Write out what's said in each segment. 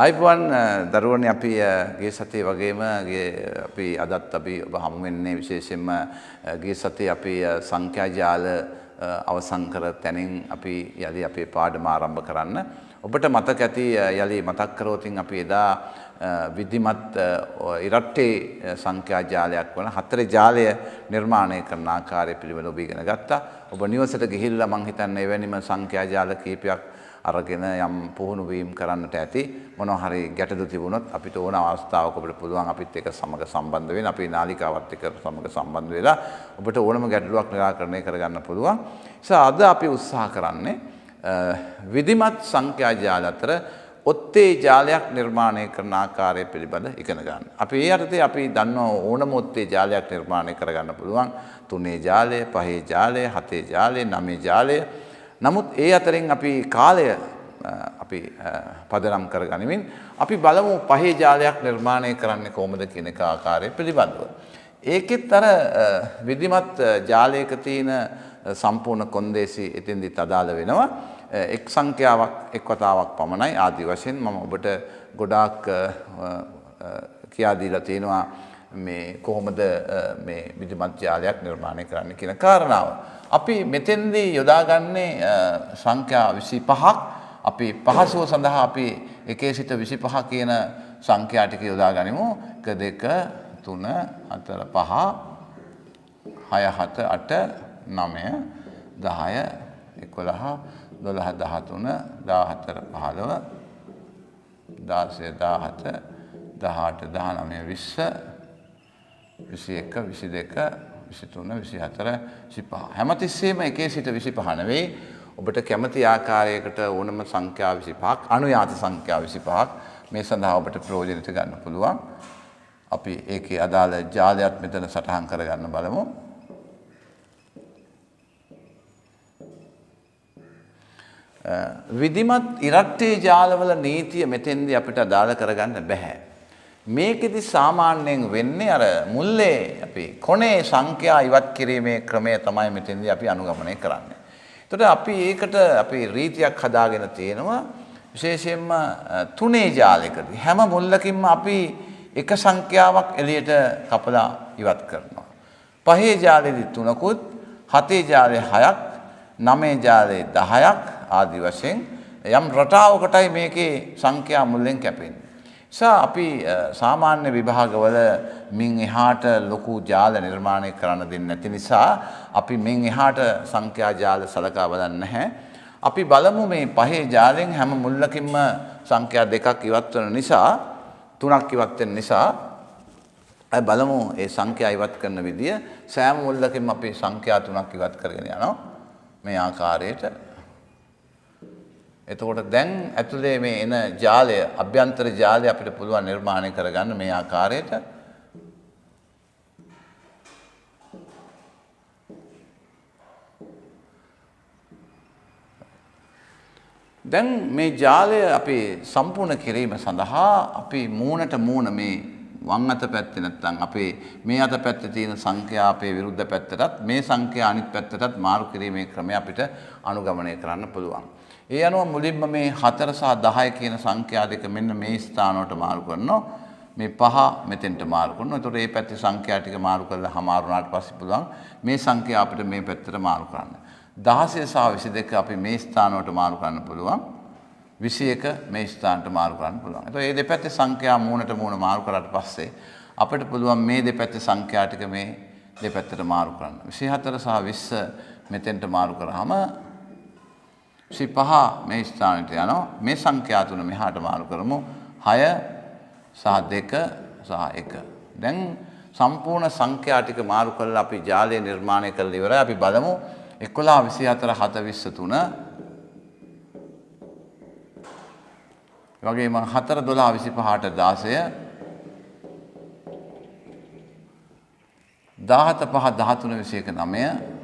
ආයිබෝන් දරුවනේ අපි ගිය සතියේ වගේම අපි අදත් අපි ඔබ හමු වෙන්නේ විශේෂයෙන්ම ගිය සතියේ අපි සංඛ්‍යා ජාල අවසන් කර තැනින් අපි යලි අපේ පාඩම ආරම්භ කරන්න. ඔබට මතක ඇති යලි මතක් කරවතින් අපි එදා විධිමත් ඉරට්ටේ සංඛ්‍යා ජාලයක් වන හතරේ ජාලය නිර්මාණය කරන ආකාරය පිළිබඳව ඔබ ඉගෙන ගත්තා. ඔබ නිවසට ගිහිල්ලා මං හිතන්නේ එවැනිම සංඛ්‍යා ජාල කීපයක් අරගෙන යම් පුහුණු වීම කරන්නට ඇති. මොනවා හරි ගැටලු තිබුණොත් අපිට ඕන අවස්ථාවක අපිට පුළුවන් අපිත් එක්ක සමග සම්බන්ධ වෙන්න. අපි නාලිකාවත් එක්ක සමග සම්බන්ධ වෙලා ඔබට ඕනම ගැටලුවක් निराකරණය කරගන්න පුළුවන්. අද අපි උත්සාහ කරන්නේ විධිමත් සංඛ්‍යා ජාල අතර ඔත්තේ ජාලයක් නිර්මාණය කරන ආකාරය පිළිබඳ ඉගෙන ගන්න. අපි ඒ යටතේ අපි දන්නවා ඕනම ඔත්තේ ජාලයක් නිර්මාණය කරගන්න පුළුවන්. 3 ජාලය, 5 ජාලය, 7 ජාලය, 9 ජාලය. නමුත් ඒ අතරින් අපි කාලය අපි පදනම් කරගනිමින් අපි බලමු 5 ජාලයක් නිර්මාණය කරන්නේ කොහොමද කියන ආකාරය පිළිබඳව. ඒකෙත් අර විධිමත් ජාලයක තියෙන සම්පූර්ණ කොන්දේසි එතෙන්දිත් අදාළ වෙනවා. එක් සංඛ්‍යාවක් එක් වතාවක් පමණයි ආදි වශයෙන් මම ඔබට ගොඩාක් කියා දීලා තියෙනවා මේ කොහොමද මේ විධිමත් ජාලයක් නිර්මාණය කරන්න කියන කාරණාව. අපි මෙතෙන්දී යොදාගන්නේ සංඛ්‍යා 25ක්. අපි පහසුව සඳහා අපි 1 සිට 25 කියන සංඛ්‍යා ටික යොදා ගනිමු. 1 2 3 4 5 6 7 8 9 10 11 12 13 14 15 16 17 18 19 20 21 22 23 24 25 හැමතිස්සෙම 1 සිට 25 නෙවෙයි ඔබට කැමති ආකාරයකට ඕනම සංඛ්‍යා 25ක් අනුයාත සංඛ්‍යා 25ක් මේ සඳහා ඔබට ප්‍රයෝජනට ගන්න පුළුවන්. අපි ඒකේ අදාළ ජාලයක් මෙතන සටහන් කරගන්න බලමු. විධිමත් ඉරට්ටේ ජාලවල නීතිය මෙතෙන්දී අපිට අදාළ කරගන්න බෑ. මේකෙදි සාමාන්‍යයෙන් වෙන්නේ අර මුල්ලේ අපි කොනේ සංඛ්‍යා ඉවත් කිරීමේ ක්‍රමය තමයි මෙතෙන්දී අපි අනුගමනය කරන්නේ. එතකොට අපි ඒකට අපි රීතියක් හදාගෙන තියෙනවා විශේෂයෙන්ම 3 ජාලයකදී හැම මුල්ලකින්ම අපි එක සංඛ්‍යාවක් එළියට කපලා ඉවත් කරනවා. 5 ජාලෙදි 3කුත් 7 ජාලේ 6ක් 9 ජාලේ 10ක් ආදි වශයෙන් යම් රටාවකටයි මේකේ සංඛ්‍යා මුල්ලෙන් කැපෙන්නේ. අපි සාමාන්‍ය විභාගවල මින් එහාට ලොකු ජාල නිර්මාණය කරන්න දෙන්නේ නැති නිසා අපි මින් එහාට සංඛ්‍යා ජාල සලකා බලන්නේ නැහැ. අපි බලමු මේ 5 ජාලෙන් හැම මුල්ලකින්ම සංඛ්‍යා 2ක් ඉවත් වෙන නිසා 3ක් ඉවත් වෙන නිසා අපි බලමු ඒ සංඛ්‍යා ඉවත් කරන විදිය. සෑම මුල්ලකින්ම අපි සංඛ්‍යා 3ක් ඉවත් කරගෙන යනවා මේ ආකාරයට. එතකොට දැන් ඇතුලේ මේ එන ජාලය අභ්‍යන්තර ජාලය අපිට පුළුවන් නිර්මාණය කරගන්න මේ ආකාරයට. දැන් මේ ජාලය අපි සම්පූර්ණ කිරීම සඳහා අපි මූණට මූණ මේ වම් අත පැත්තේ නැත්නම් අපේ මේ අත පැත්තේ තියෙන සංඛ්‍යා අපේ විරුද්ධ පැත්තටත් මේ සංඛ්‍යා අනිත් පැත්තටත් මාරු කිරීමේ ක්‍රමය අපිට අනුගමනය කරන්න පුළුවන්. ඒ අනුව මුලින්ම මේ 4 සහ 10 කියන සංඛ්‍යා දෙක මෙන්න මේ ස්ථානවලට මාරු කරනවා. මේ 5 මෙතෙන්ට මාරු කරනවා. එතකොට මේ පැත්තේ සංඛ්‍යා ටික මාරු කරලා හමාරු වුණාට පස්සේ පුළුවන් මේ සංඛ්‍යා අපිට මේ පැත්තට මාරු කරන්න. 16 සහ 22 අපි මේ ස්ථානවලට මාරු කරන්න පුළුවන්. 21 මේ ස්ථානට මාරු කරන්න පුළුවන්. එතකොට මේ දෙපැත්තේ සංඛ්‍යා මූණට මූණ මාරු කරාට පස්සේ අපිට පුළුවන් මේ දෙපැත්තේ සංඛ්‍යා ටික මේ දෙපැත්තට මාරු කරන්න. 24 සහ 20 මෙතෙන්ට මාරු කරාම 25 මේ ස්ථානයට යනවා. මේ සංඛ්‍යා තුන මෙහාට මාරු කරමු. 6 සහ 2 සහ 1. දැන් සම්පූර්ණ සංඛ්‍යා ටික මාරු කරලා අපි ජාලය නිර්මාණය කරලා ඉවරයි. අපි බලමු 11 24 7 23 වගේම 4 12 25ට 16 17 5 13 21 9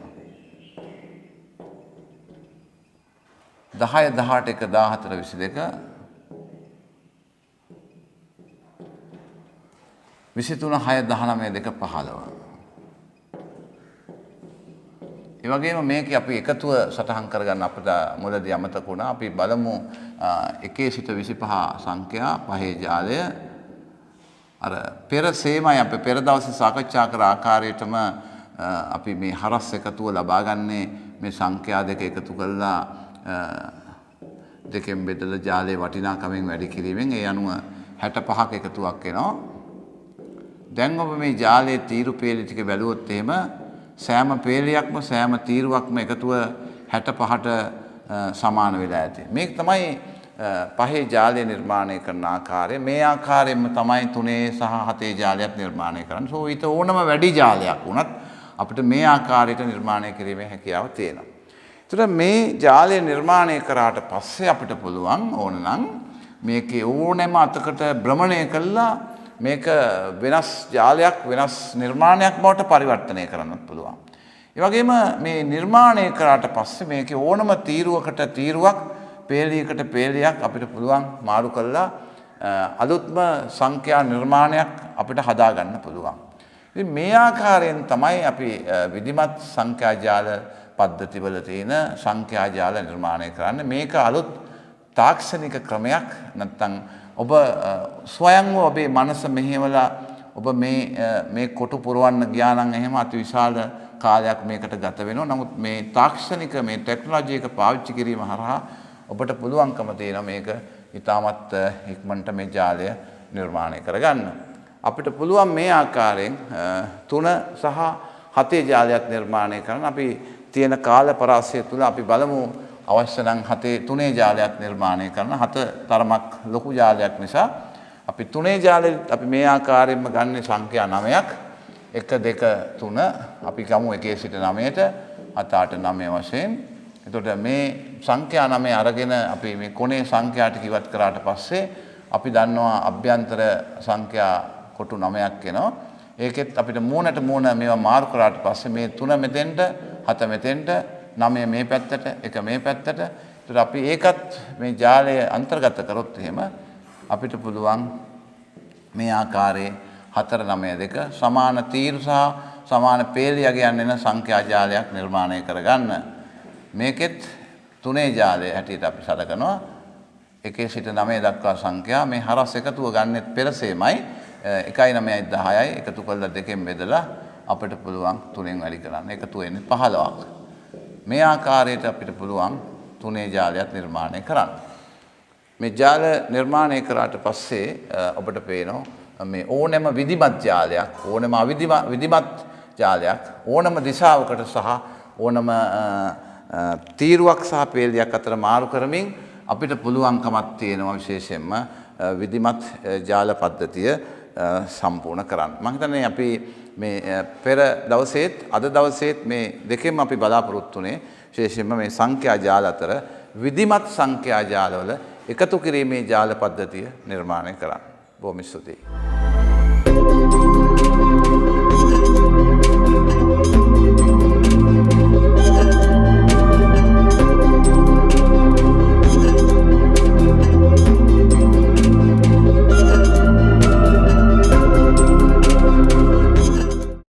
10 18 1 14 22 23 6 19 2 15 ඒ ඒ වගේම මේක අපි එකතුව සටහන් කරගන්න අපිට මුලදී අමතක වුණා. අපි බලමු 1 සිට 25 සංඛ්‍යා පහේ ජාලය අර පෙර සේමයි අපි පෙර දවසේ සාකච්ඡා කර ආකාරයටම අපි මේ හරස් එකතුව ලබා ගන්නේ මේ සංඛ්‍යා දෙක එකතු කරලා දෙකෙන් බෙදලා ජාලයේ වටිනාකමෙන් වැඩි කිරීමෙන් ඒ අනුව 65ක එකතුවක් එනවා. දැන් ඔබ මේ ජාලයේ තීරු පේලි ටික බැලුවොත් එහෙම සෑම පේලියක්ම සෑම තීරුවක්ම එකතුව 65ට සමාන වෙලා ඇති. මේක තමයි පහේ ජාලය නිර්මාණය කරන ආකාරය. මේ ආකාරයෙන්ම තමයි 3 සහ 7 ජාලයක් නිර්මාණය කරන්නේ. සෝ ඊට ඕනම වැඩි ජාලයක් වුණත් අපිට මේ ආකාරයට නිර්මාණය කිරීමේ හැකියාව තියෙනවා. ඒතර මේ ජාලය නිර්මාණය කරාට පස්සේ අපිට පුළුවන් ඕනනම් මේකේ ඕනෑම අතකට භ්‍රමණය කළා මේක වෙනස් ජාලයක් වෙනස් නිර්මාණයක් බවට පරිවර්තනය කරන්නත් පුළුවන්. ඒ වගේම මේ නිර්මාණය කරාට පස්සේ මේකේ ඕනම තීරුවකට තීරුවක් පේලියකට පේලියක් අපිට පුළුවන් මාරු කරලා අලුත්ම සංඛ්‍යා නිර්මාණයක් අපිට හදා ගන්න පුළුවන්. ඉතින් මේ ආකාරයෙන් තමයි අපි විධිමත් සංඛ්‍යා ජාල පද්ධතිවල තියෙන සංඛ්‍යා ජාල නිර්මාණය කරන්නේ. මේක අලුත් තාක්ෂණික ක්‍රමයක් නැත්නම් ඔබ ස්වයංව ඔබේ මනස මෙහෙवला ඔබ මේ කොටු පුරවන්න ගියා නම් එහෙම අතිවිශාල කාලයක් මේකට ගත වෙනවා. නමුත් මේ තාක්ෂණික මේ ටෙක්නොලොජි එක පාවිච්චි කිරීම හරහා ඔබට පුළුවන්කම තියෙනවා මේක ඉතාමත් ඉක්මනට මේ ජාලය නිර්මාණය කරගන්න. අපිට පුළුවන් මේ ආකාරයෙන් 3 සහ 7 ජාලයක් නිර්මාණය කරන්න. අපි තියෙන කාල පරාසය තුළ අපි බලමු අවශ්‍ය නම් 3 ජාලයක් නිර්මාණය කරන 7 තරමක් ලොකු ජාලයක් නිසා අපි 3 ජාලෙ අපි මේ ආකාරයෙන්ම ගන්න සංඛ්‍යා 9ක් 1 2 3 අපි ගමු 1 සිට 9ට 7 8 9 වශයෙන්. එතකොට මේ සංඛ්‍යා 9 අරගෙන අපි මේ කොනේ සංඛ්‍යා ටික ඉවත් කරාට පස්සේ අපි දන්නවා අභ්‍යන්තර සංඛ්‍යා කොටු 9ක් එනවා. ඒකෙත් අපිට මූණට මූණ මේවා මාරු කරාට පස්සේ මේ 3 මෙතෙන්ට 7 මෙතෙන්ට 9 මේ පැත්තට 1 මේ පැත්තට. ඒතර අපි ඒකත් මේ ජාලය අන්තර්ගත කරොත් එහෙම අපිට පුළුවන් මේ ආකාරයේ 4 9 2 සමාන තීරු සහ සමාන පේලියගයන් එන සංඛ්‍යා ජාලයක් නිර්මාණය කරගන්න. මේකෙත් 3 ජාලය හැටියට අපි සලකනවා 1 සිට 9 දක්වා සංඛ්‍යා මේ හරස් එකතුව ගන්නෙත් පෙරසේමයි 1යි 9යි 10යි එකතු කරලා දෙකෙන් බෙදලා අපිට පුළුවන් 3ෙන් වැඩි කරන්න. එකතු වෙන්නේ 15ක්. මේ ආකාරයට අපිට පුළුවන් 3 ජාලයක් නිර්මාණය කරන්න. මේ ජාල නිර්මාණය කරාට පස්සේ ඔබට පේනවා මේ ඕනෑම විධිමත් ජාලයක් ඕනෑම විධිමත් ජාලයක් ඕනෑම දිශාවකට සහ ඕනෑම තීරුවක් සහ පේලියක් අතර මාරු කරමින් අපිට පුළුවන්කමක් තියෙනවා විශේෂයෙන්ම විධිමත් ජාල පද්ධතිය සම්පූර්ණ කරන්න. මම හිතන්නේ අපි මේ පෙර දවසේත් අද දවසේත් මේ දෙකෙන්ම අපි බලාපොරොත්තු වෙන්නේ විශේෂයෙන්ම මේ සංඛ්‍යා ජාල අතර විධිමත් සංඛ්‍යා ජාලවල එකතු කිරීමේ ජාල පද්ධතිය නිර්මාණය කරන්න. බොහොම ස්තුතියි.